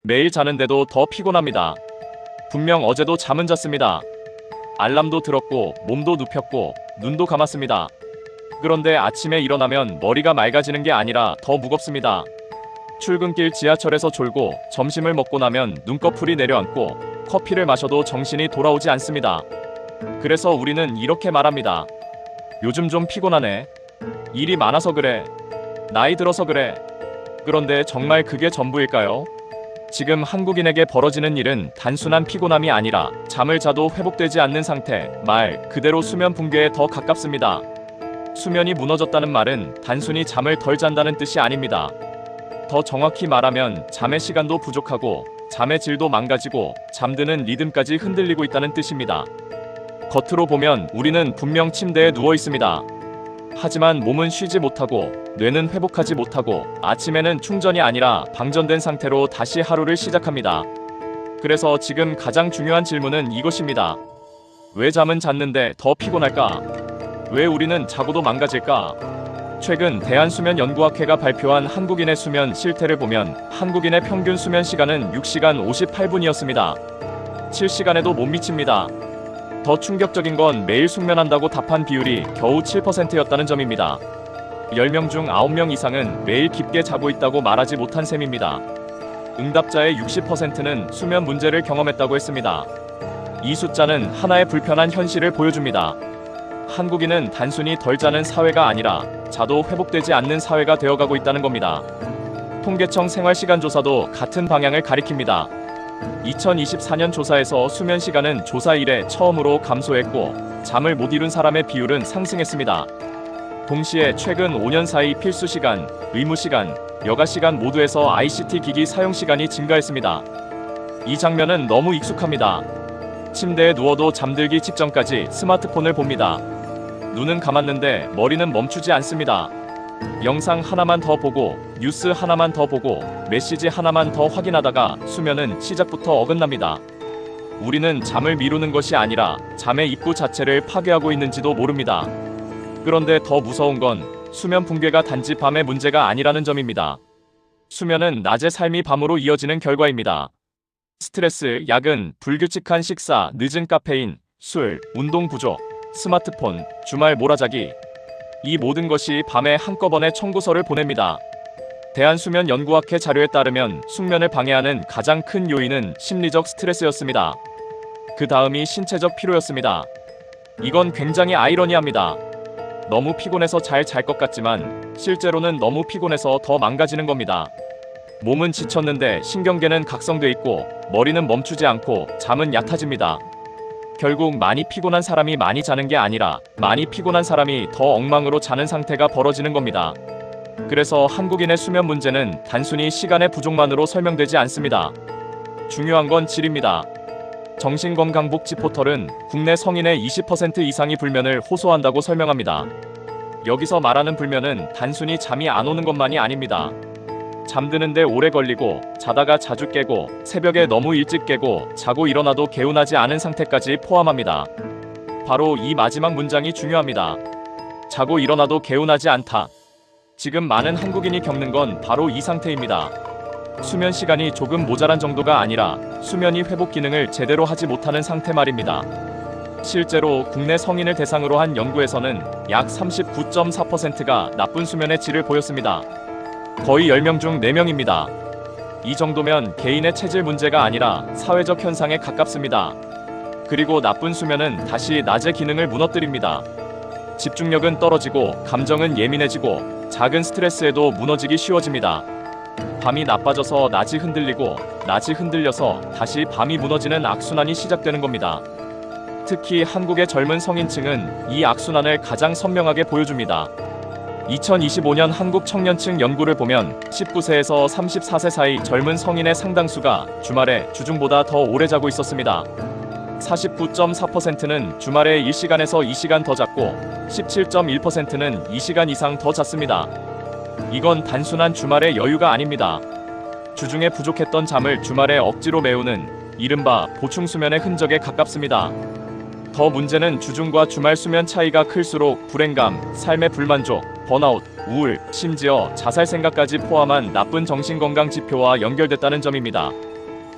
매일 자는데도 더 피곤합니다. 분명 어제도 잠은 잤습니다. 알람도 들었고 몸도 눕혔고 눈도 감았습니다. 그런데 아침에 일어나면 머리가 맑아지는 게 아니라 더 무겁습니다. 출근길 지하철에서 졸고 점심을 먹고 나면 눈꺼풀이 내려앉고 커피를 마셔도 정신이 돌아오지 않습니다. 그래서 우리는 이렇게 말합니다. 요즘 좀 피곤하네. 일이 많아서 그래. 나이 들어서 그래. 그런데 정말 그게 전부일까요? 지금 한국인에게 벌어지는 일은 단순한 피곤함이 아니라 잠을 자도 회복되지 않는 상태, 말 그대로 수면 붕괴에 더 가깝습니다. 수면이 무너졌다는 말은 단순히 잠을 덜 잔다는 뜻이 아닙니다. 더 정확히 말하면 잠의 시간도 부족하고 잠의 질도 망가지고 잠드는 리듬까지 흔들리고 있다는 뜻입니다. 겉으로 보면 우리는 분명 침대에 누워 있습니다. 하지만 몸은 쉬지 못하고 뇌는 회복하지 못하고 아침에는 충전이 아니라 방전된 상태로 다시 하루를 시작합니다. 그래서 지금 가장 중요한 질문은 이것입니다. 왜 잠은 잤는데 더 피곤할까? 왜 우리는 자고도 망가질까? 최근 대한수면연구학회가 발표한 한국인의 수면 실태를 보면 한국인의 평균 수면 시간은 6시간 58분이었습니다. 7시간에도 못 미칩니다. 더 충격적인 건 매일 숙면한다고 답한 비율이 겨우 7%였다는 점입니다. 10명 중 9명 이상은 매일 깊게 자고 있다고 말하지 못한 셈입니다. 응답자의 60%는 수면 문제를 경험했다고 했습니다. 이 숫자는 하나의 불편한 현실을 보여줍니다. 한국인은 단순히 덜 자는 사회가 아니라 자도 회복되지 않는 사회가 되어가고 있다는 겁니다. 통계청 생활시간조사도 같은 방향을 가리킵니다. 2024년 조사에서 수면 시간은 조사 이래 처음으로 감소했고 잠을 못 이룬 사람의 비율은 상승했습니다. 동시에 최근 5년 사이 필수 시간, 의무 시간, 여가 시간 모두에서 ICT 기기 사용 시간이 증가했습니다. 이 장면은 너무 익숙합니다. 침대에 누워도 잠들기 직전까지 스마트폰을 봅니다. 눈은 감았는데 머리는 멈추지 않습니다. 영상 하나만 더 보고 뉴스 하나만 더 보고 메시지 하나만 더 확인하다가 수면은 시작부터 어긋납니다. 우리는 잠을 미루는 것이 아니라 잠의 입구 자체를 파괴하고 있는지도 모릅니다. 그런데 더 무서운 건 수면 붕괴가 단지 밤의 문제가 아니라는 점입니다. 수면은 낮의 삶이 밤으로 이어지는 결과입니다. 스트레스, 야근, 불규칙한 식사, 늦은 카페인, 술, 운동 부족, 스마트폰, 주말 몰아자기, 이 모든 것이 밤에 한꺼번에 청구서를 보냅니다. 대한수면연구학회 자료에 따르면 숙면을 방해하는 가장 큰 요인은 심리적 스트레스였습니다. 그 다음이 신체적 피로였습니다. 이건 굉장히 아이러니합니다. 너무 피곤해서 잘 잘 것 같지만 실제로는 너무 피곤해서 더 망가지는 겁니다. 몸은 지쳤는데 신경계는 각성돼 있고 머리는 멈추지 않고 잠은 얕아집니다. 결국 많이 피곤한 사람이 많이 자는 게 아니라 많이 피곤한 사람이 더 엉망으로 자는 상태가 벌어지는 겁니다. 그래서 한국인의 수면 문제는 단순히 시간의 부족만으로 설명되지 않습니다. 중요한 건 질입니다. 정신건강복지 포털은 국내 성인의 20% 이상이 불면을 호소한다고 설명합니다. 여기서 말하는 불면은 단순히 잠이 안 오는 것만이 아닙니다. 잠드는데 오래 걸리고 자다가 자주 깨고 새벽에 너무 일찍 깨고 자고 일어나도 개운하지 않은 상태까지 포함합니다. 바로 이 마지막 문장이 중요합니다. 자고 일어나도 개운하지 않다. 지금 많은 한국인이 겪는 건 바로 이 상태입니다. 수면 시간이 조금 모자란 정도가 아니라 수면이 회복 기능을 제대로 하지 못하는 상태 말입니다. 실제로 국내 성인을 대상으로 한 연구에서는 약 39.4%가 나쁜 수면의 질을 보였습니다. 거의 10명 중 4명입니다. 이 정도면 개인의 체질 문제가 아니라 사회적 현상에 가깝습니다. 그리고 나쁜 수면은 다시 낮의 기능을 무너뜨립니다. 집중력은 떨어지고 감정은 예민해지고 작은 스트레스에도 무너지기 쉬워집니다. 밤이 나빠져서 낮이 흔들리고 낮이 흔들려서 다시 밤이 무너지는 악순환이 시작되는 겁니다. 특히 한국의 젊은 성인층은 이 악순환을 가장 선명하게 보여줍니다. 2025년 한국 청년층 연구를 보면 19세에서 34세 사이 젊은 성인의 상당수가 주말에 주중보다 더 오래 자고 있었습니다. 49.4%는 주말에 1시간에서 2시간 더 잤고 17.1%는 2시간 이상 더 잤습니다. 이건 단순한 주말의 여유가 아닙니다. 주중에 부족했던 잠을 주말에 억지로 메우는 이른바 보충수면의 흔적에 가깝습니다. 더 문제는 주중과 주말 수면 차이가 클수록 불행감, 삶의 불만족, 번아웃, 우울, 심지어 자살 생각까지 포함한 나쁜 정신건강 지표와 연결됐다는 점입니다.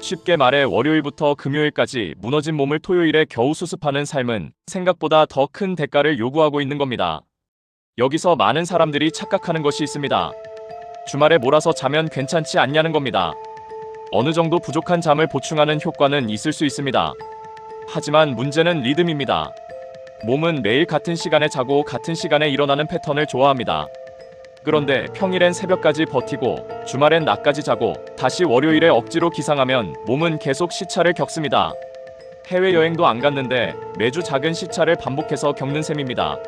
쉽게 말해 월요일부터 금요일까지 무너진 몸을 토요일에 겨우 수습하는 삶은 생각보다 더 큰 대가를 요구하고 있는 겁니다. 여기서 많은 사람들이 착각하는 것이 있습니다. 주말에 몰아서 자면 괜찮지 않냐는 겁니다. 어느 정도 부족한 잠을 보충하는 효과는 있을 수 있습니다. 하지만 문제는 리듬입니다. 몸은 매일 같은 시간에 자고 같은 시간에 일어나는 패턴을 좋아합니다. 그런데 평일엔 새벽까지 버티고 주말엔 낮까지 자고 다시 월요일에 억지로 기상하면 몸은 계속 시차를 겪습니다. 해외여행도 안 갔는데 매주 작은 시차를 반복해서 겪는 셈입니다.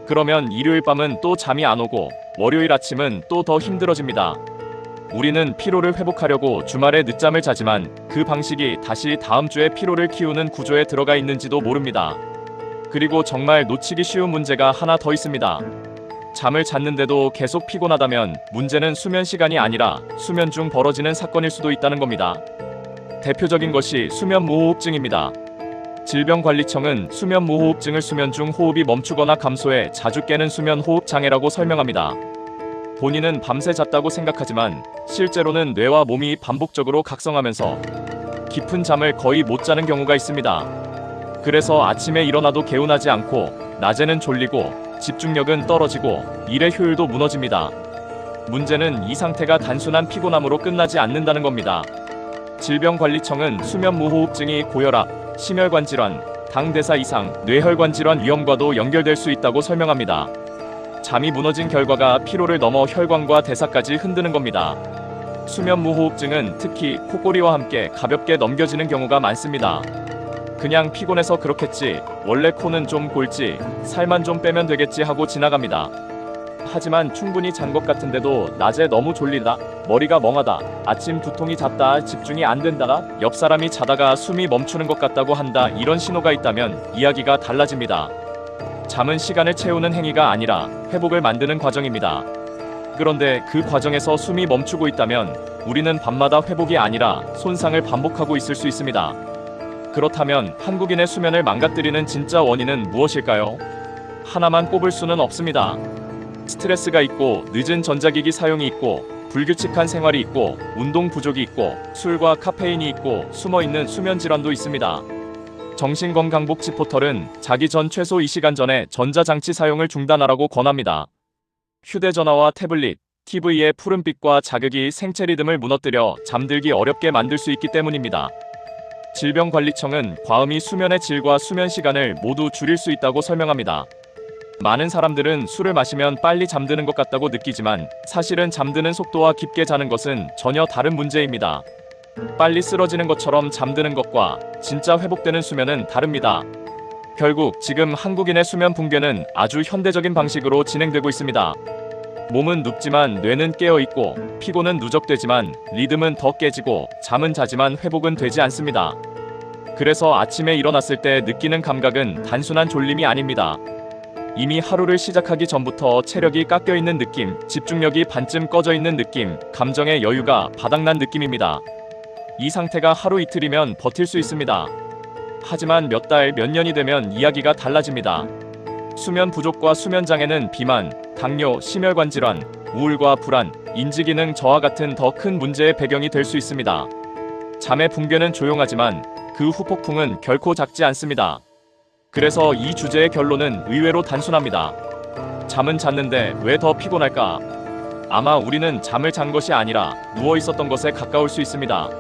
그러면 일요일 밤은 또 잠이 안 오고 월요일 아침은 또 더 힘들어집니다. 우리는 피로를 회복하려고 주말에 늦잠을 자지만 그 방식이 다시 다음 주에 피로를 키우는 구조에 들어가 있는지도 모릅니다. 그리고 정말 놓치기 쉬운 문제가 하나 더 있습니다. 잠을 잤는데도 계속 피곤하다면 문제는 수면 시간이 아니라 수면 중 벌어지는 사건일 수도 있다는 겁니다. 대표적인 것이 수면무호흡증입니다. 질병관리청은 수면무호흡증을 수면 중 호흡이 멈추거나 감소해 자주 깨는 수면호흡 장애라고 설명합니다. 본인은 밤새 잤다고 생각하지만 실제로는 뇌와 몸이 반복적으로 각성하면서 깊은 잠을 거의 못 자는 경우가 있습니다. 그래서 아침에 일어나도 개운하지 않고 낮에는 졸리고 집중력은 떨어지고 일의 효율도 무너집니다. 문제는 이 상태가 단순한 피곤함으로 끝나지 않는다는 겁니다. 질병관리청은 수면무호흡증이 고혈압, 심혈관 질환, 당대사 이상, 뇌혈관 질환 위험과도 연결될 수 있다고 설명합니다. 잠이 무너진 결과가 피로를 넘어 혈관과 대사까지 흔드는 겁니다. 수면무호흡증은 특히 코골이와 함께 가볍게 넘겨지는 경우가 많습니다. 그냥 피곤해서 그렇겠지, 원래 코는 좀 골지, 살만 좀 빼면 되겠지 하고 지나갑니다. 하지만 충분히 잔 것 같은데도 낮에 너무 졸리다, 머리가 멍하다, 아침 두통이 잦다, 집중이 안 된다, 옆 사람이 자다가 숨이 멈추는 것 같다고 한다, 이런 신호가 있다면 이야기가 달라집니다. 잠은 시간을 채우는 행위가 아니라 회복을 만드는 과정입니다. 그런데 그 과정에서 숨이 멈추고 있다면 우리는 밤마다 회복이 아니라 손상을 반복하고 있을 수 있습니다. 그렇다면 한국인의 수면을 망가뜨리는 진짜 원인은 무엇일까요? 하나만 꼽을 수는 없습니다. 스트레스가 있고 늦은 전자기기 사용이 있고 불규칙한 생활이 있고 운동 부족이 있고 술과 카페인이 있고 숨어있는 수면 질환도 있습니다. 정신건강복지 포털은 자기 전 최소 2시간 전에 전자장치 사용을 중단하라고 권합니다. 휴대전화와 태블릿, TV의 푸른빛과 자극이 생체 리듬을 무너뜨려 잠들기 어렵게 만들 수 있기 때문입니다. 질병관리청은 과음이 수면의 질과 수면 시간을 모두 줄일 수 있다고 설명합니다. 많은 사람들은 술을 마시면 빨리 잠드는 것 같다고 느끼지만 사실은 잠드는 속도와 깊게 자는 것은 전혀 다른 문제입니다. 빨리 쓰러지는 것처럼 잠드는 것과 진짜 회복되는 수면은 다릅니다. 결국 지금 한국인의 수면 붕괴는 아주 현대적인 방식으로 진행되고 있습니다. 몸은 눕지만 뇌는 깨어있고 피곤은 누적되지만 리듬은 더 깨지고 잠은 자지만 회복은 되지 않습니다. 그래서 아침에 일어났을 때 느끼는 감각은 단순한 졸림이 아닙니다. 이미 하루를 시작하기 전부터 체력이 깎여있는 느낌, 집중력이 반쯤 꺼져있는 느낌, 감정의 여유가 바닥난 느낌입니다. 이 상태가 하루 이틀이면 버틸 수 있습니다. 하지만 몇 달, 몇 년이 되면 이야기가 달라집니다. 수면 부족과 수면 장애는 비만, 당뇨, 심혈관 질환, 우울과 불안, 인지기능 저하 같은 더 큰 문제의 배경이 될 수 있습니다. 잠의 붕괴는 조용하지만 그 후폭풍은 결코 작지 않습니다. 그래서 이 주제의 결론은 의외로 단순합니다. 잠은 잤는데 왜 더 피곤할까? 아마 우리는 잠을 잔 것이 아니라 누워 있었던 것에 가까울 수 있습니다.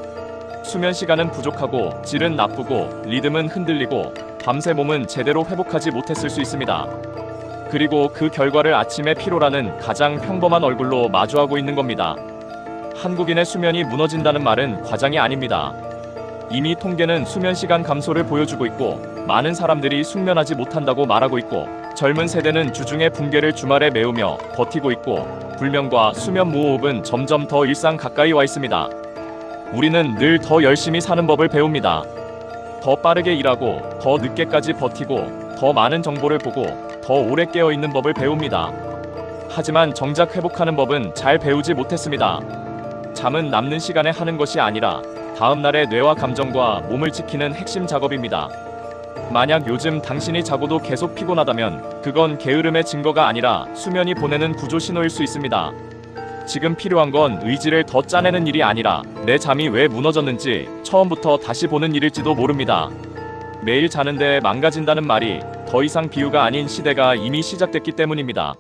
수면 시간은 부족하고 질은 나쁘고 리듬은 흔들리고 밤새 몸은 제대로 회복하지 못했을 수 있습니다. 그리고 그 결과를 아침에 피로라는 가장 평범한 얼굴로 마주하고 있는 겁니다. 한국인의 수면이 무너진다는 말은 과장이 아닙니다. 이미 통계는 수면 시간 감소를 보여주고 있고 많은 사람들이 숙면하지 못한다고 말하고 있고 젊은 세대는 주중의 붕괴를 주말에 메우며 버티고 있고 불면과 수면 무호흡은 점점 더 일상 가까이 와 있습니다. 우리는 늘 더 열심히 사는 법을 배웁니다. 더 빠르게 일하고 더 늦게까지 버티고 더 많은 정보를 보고 더 오래 깨어있는 법을 배웁니다. 하지만 정작 회복하는 법은 잘 배우지 못했습니다. 잠은 남는 시간에 하는 것이 아니라 다음날의 뇌와 감정과 몸을 지키는 핵심 작업입니다. 만약 요즘 당신이 자고도 계속 피곤하다면 그건 게으름의 증거가 아니라 수면이 보내는 구조 신호일 수 있습니다. 지금 필요한 건 의지를 더 짜내는 일이 아니라 내 잠이 왜 무너졌는지 처음부터 다시 보는 일일지도 모릅니다. 매일 자는데 망가진다는 말이 더 이상 비유가 아닌 시대가 이미 시작됐기 때문입니다.